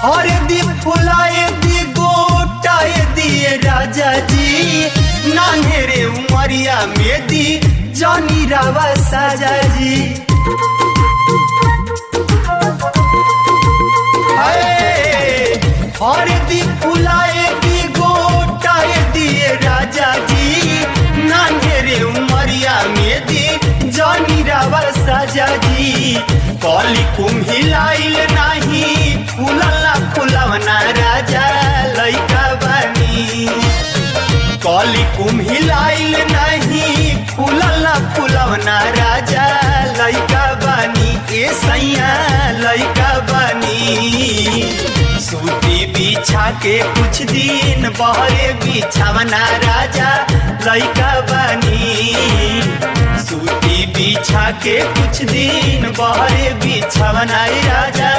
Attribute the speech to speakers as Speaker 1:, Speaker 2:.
Speaker 1: और दी फुलाए दी गोटाए दिए राजा जी, नान्हेरे उमरिया में दी जानी रावा साजा जी। और दी फुलाए दी गोटाए दिए राजा जी, नान्हेरे उमरिया में दी जानी रावा साजा जी। कली कुम्हिलाइल नाही फुलला फुलवना राजा लइका बानी। कली कुम्हिलाइल नहीं फुलला फुलवना राजा लइका बानी। ए सैया लइका बानी। सूती बिछा के कुछ दिन बहरे बिछावना राजा लइका बानी। सूती बिछा के कुछ दिन बहरे बिछावना राजा।